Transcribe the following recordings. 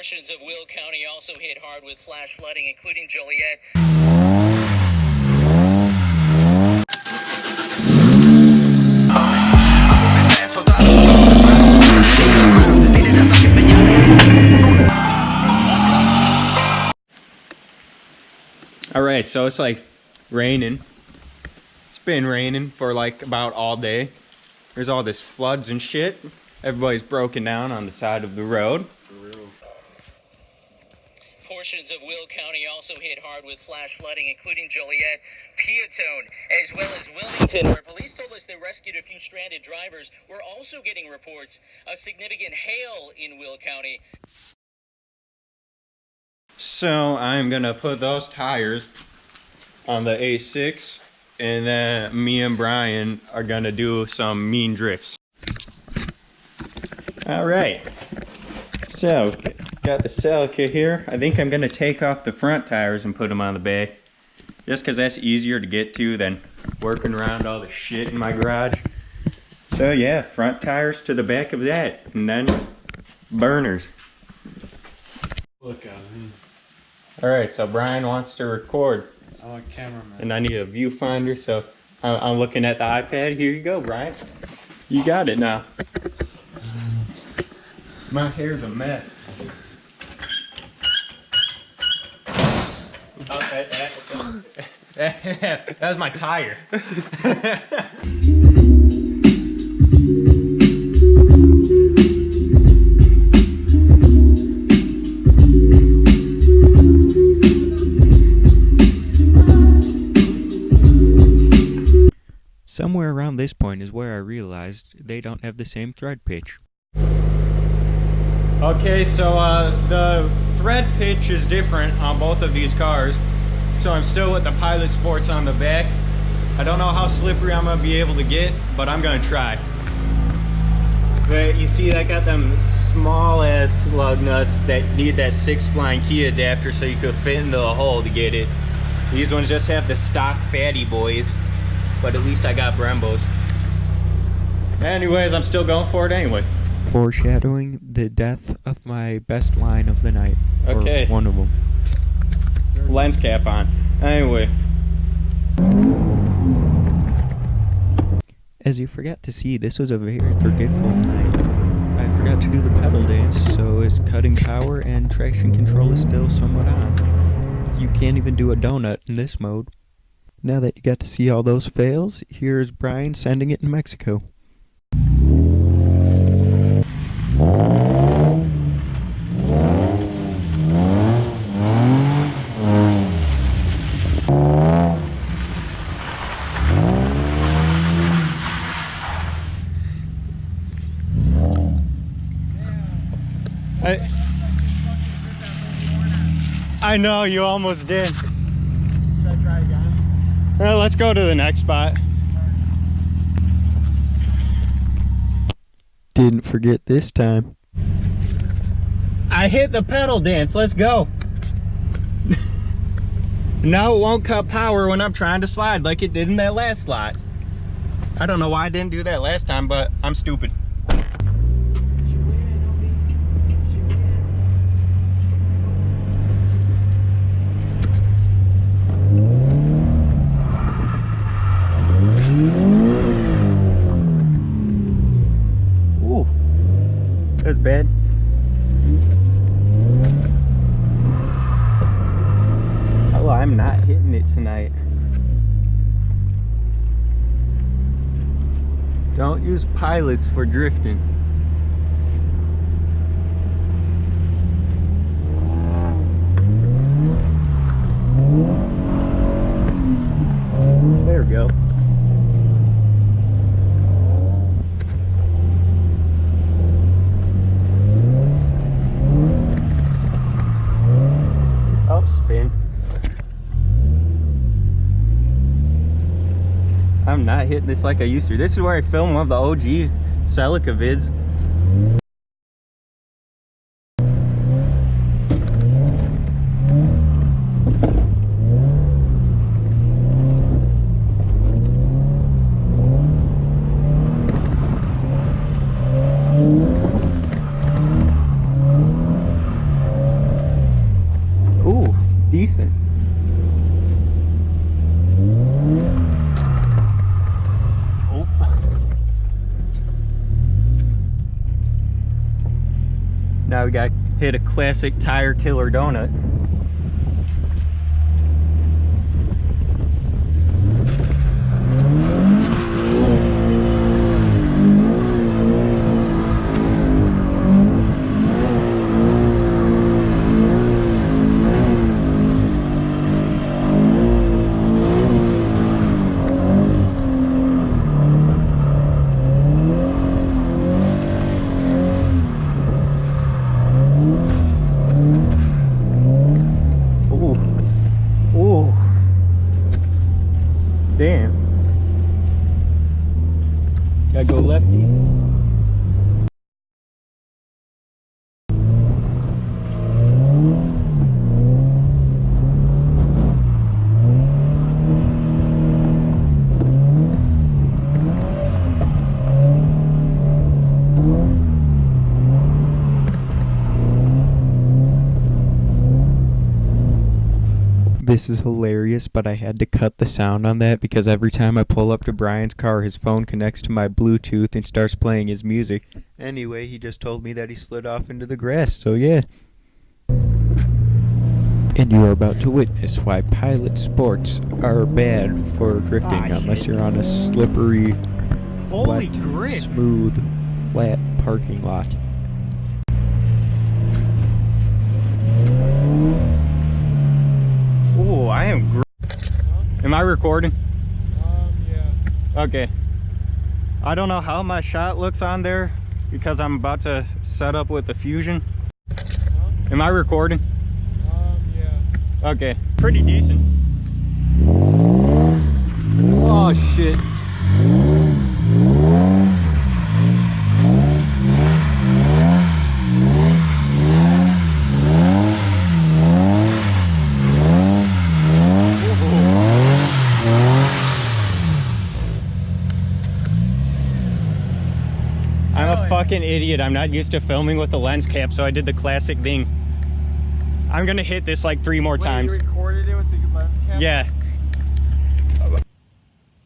Portions of Will County also hit hard with flash flooding, including Joliet. Alright, so it's like raining. It's been raining for like about all day. There's all this floods and shit. Everybody's broken down on the side of the road. Portions of Will County also hit hard with flash flooding, including Joliet, Peatone, as well as Wilmington, where police told us they rescued a few stranded drivers. We're also getting reports of significant hail in Will County. So I'm gonna put those tires on the A6, and then me and Brian are gonna do some mean drifts. Alright, so got the Celica here. I think I'm gonna take off the front tires and put them on the back, just because that's easier to get to than working around all the shit in my garage. So yeah, front tires to the back of that, and then burners. Look at me. Alright, so Brian wants to record. I'm a cameraman. And I need a viewfinder, so I'm looking at the iPad. Here you go, Brian. You got it now. My hair's a mess. That was my tire. Somewhere around this point is where I realized they don't have the same thread pitch. Okay, so the thread pitch is different on both of these cars. So I'm still with the Pilot Sports on the back. I don't know how slippery I'm gonna be able to get, but I'm gonna try. But you see, I got them small ass lug nuts that need that 6-spline key adapter so you could fit into the hole to get it. These ones just have the stock fatty boys, but at least I got Brembos. Anyways, I'm still going for it anyway. Foreshadowing the death of my best line of the night. Okay. Or one of them. Lens cap on. Anyway. As you forgot to see, this was a very forgetful night. I forgot to do the pedal dance, so it's cutting power and traction control is still somewhat on. You can't even do a donut in this mode. Now that you got to see all those fails, here's Brian sending it in Mexico. I know, you almost did. Should I try again? Well, let's go to the next spot. Didn't forget this time. I hit the pedal dance, let's go. Now it won't cut power when I'm trying to slide like it did in that last slide. I don't know why I didn't do that last time, but I'm stupid. Ooh, that's bad. Oh, I'm not hitting it tonight. Don't use pilots for drifting. There we go. Oh, spin. I'm not hitting this like I used to. This is where I filmed one of the OG Celica vids. decent. Oh. Now we got hit a classic tire killer donut. Damn. Gotta go lefty. This is hilarious, but I had to cut the sound on that because every time I pull up to Brian's car, his phone connects to my Bluetooth and starts playing his music. Anyway, he just told me that he slid off into the grass, so yeah. And you are about to witness why pilot sports are bad for drifting unless you're on a slippery, Holy wet, grit. smooth, flat parking lot. Oh, I am Am I recording? Yeah. Okay. I don't know how my shot looks on there because I'm about to set up with the Fusion. Am I recording? Yeah. Okay. Pretty decent. Oh shit. I'm a fucking idiot. I'm not used to filming with the lens cap, so I did the classic thing. I'm gonna hit this like 3 more times. You recorded it with the lens cap? Yeah.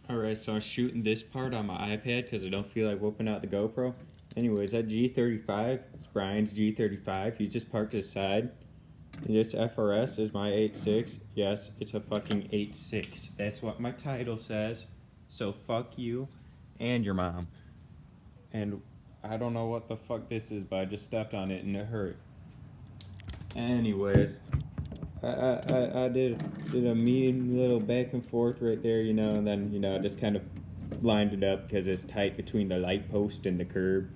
Alright, so I'm shooting this part on my iPad because I don't feel like whipping out the GoPro. Anyways, that G35, it's Brian's G35. He just parked his side. And this FRS is my 8.6. Yes, it's a fucking 8.6. That's what my title says. So fuck you and your mom. And I don't know what the fuck this is, but I just stepped on it and it hurt. Anyways, I did a mean little back and forth right there, you know, and then, you know, I just kind of lined it up because it's tight between the light post and the curb.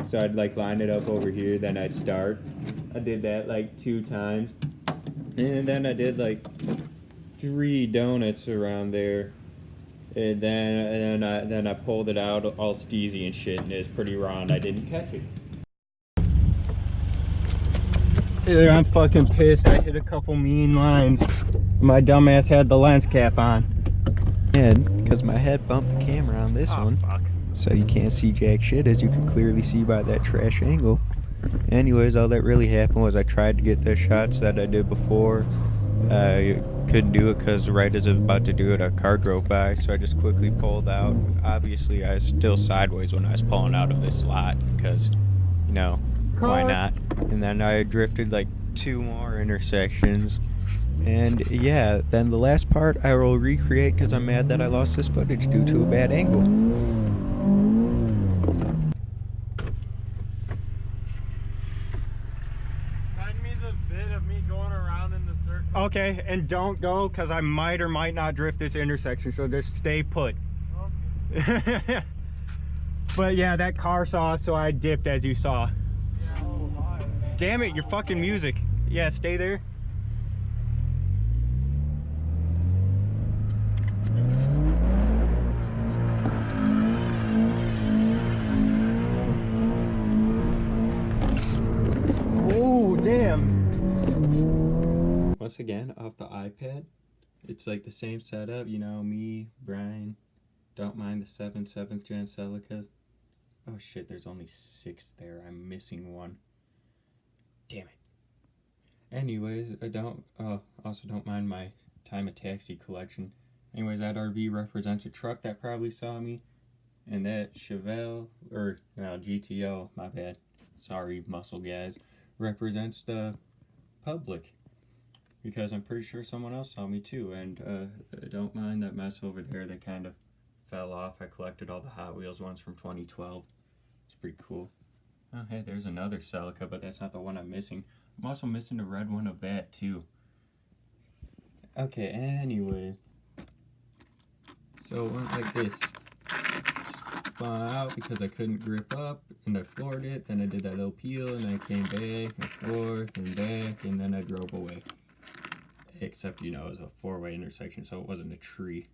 So I'd like line it up over here, then I'd start. I did that like 2 times. And then I did like 3 donuts around there. And then I pulled it out all steezy and shit, and it was pretty raw and I didn't catch it. Dude, I'm fucking pissed. I hit a couple mean lines. My dumbass had the lens cap on. And because my head bumped the camera on this one, Fuck. so you can't see jack shit, as you can clearly see by that trash angle. Anyways, all that really happened was I tried to get the shots that I did before. I couldn't do it because right as I was about to do it, a car drove by, so I just quickly pulled out. Obviously, I was still sideways when I was pulling out of this lot because, you know, why not? And then I drifted like 2 more intersections. And yeah, then the last part I will recreate because I'm mad that I lost this footage due to a bad angle. Send me the bit of me going around in the circle. Okay, and don't go because I might or might not drift this intersection, so just stay put. Okay. But yeah, that car saw, so I dipped as you saw. Yeah, oh, hi. Damn it, your fucking music. Yeah, stay there. Oh, damn. Once again, off the iPad, it's like the same setup, you know, me, Brian, don't mind the 7th gen Celicas. Oh shit, there's only 6 there, I'm missing one. Damn it. Anyways, I don't also don't mind my Time of Taxi collection. Anyways, that RV represents a truck that probably saw me, and that Chevelle, or no, GTO, my bad, sorry muscle guys, represents the public, because I'm pretty sure someone else saw me too. And I don't mind that mess over there that kind of fell off. I collected all the Hot Wheels ones from 2012. It's pretty cool. Oh hey, there's another Celica, but that's not the one I'm missing. I'm also missing the red one of that too. Okay, anyway, so it went like this. Spun out because I couldn't grip up, and I floored it. Then I did that little peel, and I came back and forth and back, and then I drove away. Except, you know, it was a four-way intersection, so it wasn't a tree.